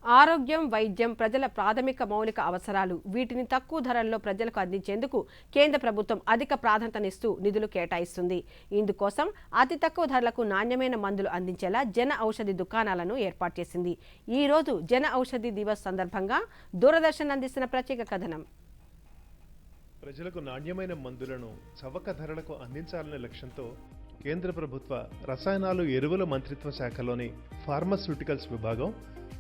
ఆరోగ్యం, వైద్యం ప్రజల ప్రాథమిక మౌలిక అవసరాలు. వీటిని తక్కువ ధరల్లో ప్రజలకు అందించేందుకు కేంద్ర ప్రభుత్వం అధిక ప్రాధాన్యతనిస్తూ నిధులు కేటాయిస్తుంది. ఇందుకోసం అతి తక్కువ ధరలకు నాణ్యమైన మందులు అందించేలా జన ఔషధి దుకాణాలను ఏర్పాటు చేసింది. ఈ రోజు జన ఔషధి దివస్ సందర్భంగా దూరదర్శన్ అందిస్తున్న ప్రత్యేక కథనం. ప్రజలకు నాణ్యమైన మందులను చవక ధరలకు అందించాలనే లక్ష్యంతో కేంద్ర ప్రభుత్వ రసాయనాలు ఎరువుల మంత్రిత్వ శాఖలోని ఫార్మాస్యూటికల్స్ విభాగం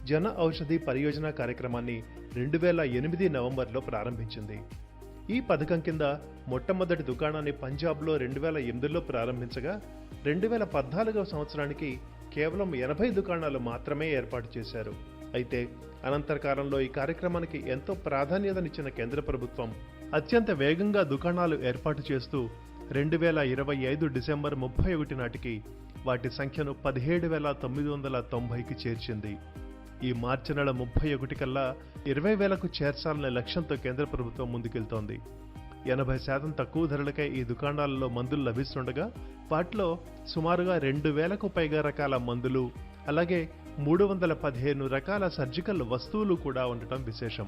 జన ఔషధి పరియోజన కార్యక్రమాన్ని 2008 నవంబర్లో ప్రారంభించింది. ఈ పథకం కింద మొట్టమొదటి దుకాణాన్ని పంజాబ్లో 2008లో ప్రారంభించగా 2014వ సంవత్సరానికి కేవలం 80 దుకాణాలు మాత్రమే ఏర్పాటు చేశారు. అయితే అనంతర కాలంలో ఈ కార్యక్రమానికి ఎంతో ప్రాధాన్యతనిచ్చిన కేంద్ర ప్రభుత్వం అత్యంత వేగంగా దుకాణాలు ఏర్పాటు చేస్తూ 2025 డిసెంబర్ 31 నాటికి వాటి సంఖ్యను 17,990కి చేర్చింది. ఈ మార్చి నెల 31 కల్లా 20,000కు చేర్చాలనే లక్ష్యంతో కేంద్ర ప్రభుత్వం ముందుకెళ్తోంది. 80% తక్కువ ధరలకే ఈ దుకాణాలలో మందులు లభిస్తుండగా వాటిలో సుమారుగా 2,000కు పైగా రకాల మందులు, అలాగే 315 రకాల సర్జికల్ వస్తువులు కూడా ఉండటం విశేషం.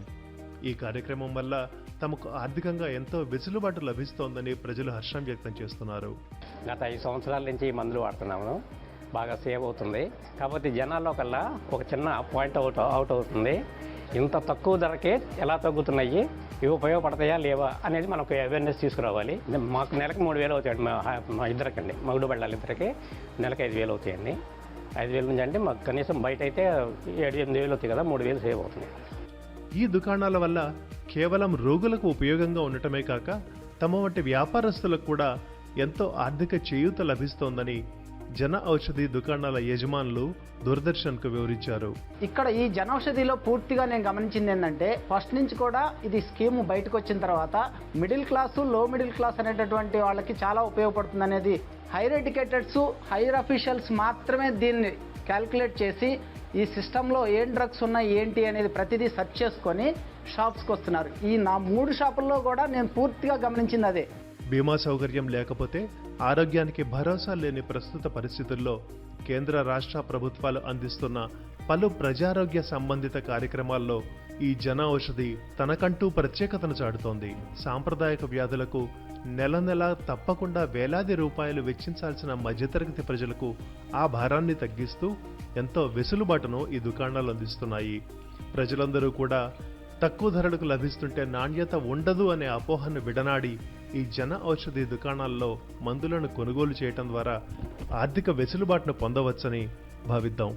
ఈ కార్యక్రమం వల్ల తమకు ఆర్థికంగా ఎంతో వెసులుబాటు లభిస్తోందని ప్రజలు హర్షం వ్యక్తం చేస్తున్నారు. గత 5 సంవత్సరాల నుంచి ఈ మందులు వాడుతున్నాము, బాగా సేవ్ అవుతుంది. కాకపోతే జనాల్లో కల్లా ఒక చిన్న పాయింట్ అవుట్ అవుతుంది. ఇంత తక్కువ ధరకే ఎలా తగ్గుతున్నాయి, ఇవి ఉపయోగపడతాయా లేవా అనేది మనకు అవేర్నెస్ తీసుకురావాలి. మాకు నెలకు 3,000 అవుతాయండి, మా ఇద్దరికండి, మగుడు బళ్ళ ఇద్దరికి నెలకు 5,000 అవుతాయండి. 5,000 నుంచి అంటే మాకు కనీసం బయట అయితే 7,000-8,000 అవుతాయి కదా, 3,000 సేవ్ అవుతుంది. ఈ దుకాణాల వల్ల కేవలం రోగులకు ఉపయోగంగా ఉండటమే కాక తమ వంటి వ్యాపారస్తులకు కూడా ఎంతో ఆర్థిక చేయూత లభిస్తోందని జన ఔషధి దుకాణాల యజమానులు దూరదర్శన్కు వివరించారు. ఇక్కడ ఈ జన ఔషధిలో పూర్తిగా నేను గమనించింది ఏంటంటే, ఫస్ట్ నుంచి కూడా ఇది స్కీమ్ బయటకు వచ్చిన తర్వాత మిడిల్ క్లాసు, లో మిడిల్ క్లాస్ అనేటటువంటి వాళ్ళకి చాలా ఉపయోగపడుతుంది అనేది హైర్ ఎడ్యుకేటెడ్స్, హైర్ అఫీషియల్స్ మాత్రమే దీన్ని క్యాల్కులేట్ చేసి ఈ సిస్టంలో ఏం డ్రగ్స్ ఉన్నాయి ఏంటి అనేది ప్రతిదీ సెర్చ్ చేసుకొని షాప్స్కి వస్తున్నారు. ఈ నా 3 షాపుల్లో కూడా నేను పూర్తిగా గమనించింది అదే. బీమా సౌకర్యం లేకపోతే ఆరోగ్యానికి భరోసా లేని ప్రస్తుత పరిస్థితుల్లో కేంద్ర రాష్ట్ర ప్రభుత్వాలు అందిస్తున్న పలు ప్రజారోగ్య సంబంధిత కార్యక్రమాల్లో ఈ జన ఔషధి తనకంటూ ప్రత్యేకతను చాటుతోంది. సాంప్రదాయక వ్యాధులకు నెల నెలా తప్పకుండా వేలాది రూపాయలు వెచ్చించాల్సిన మధ్యతరగతి ప్రజలకు ఆ భారాన్ని తగ్గిస్తూ ఎంతో వెసులుబాటును ఈ దుకాణాలు అందిస్తున్నాయి. ప్రజలందరూ కూడా తక్కువ ధరలకు లభిస్తుంటే నాణ్యత ఉండదు అనే అపోహను విడనాడి ఈ జన ఔషధి దుకాణాల్లో మందులను కొనుగోలు చేయటం ద్వారా ఆర్థిక వెసులుబాటును పొందవచ్చని భావిద్దాం.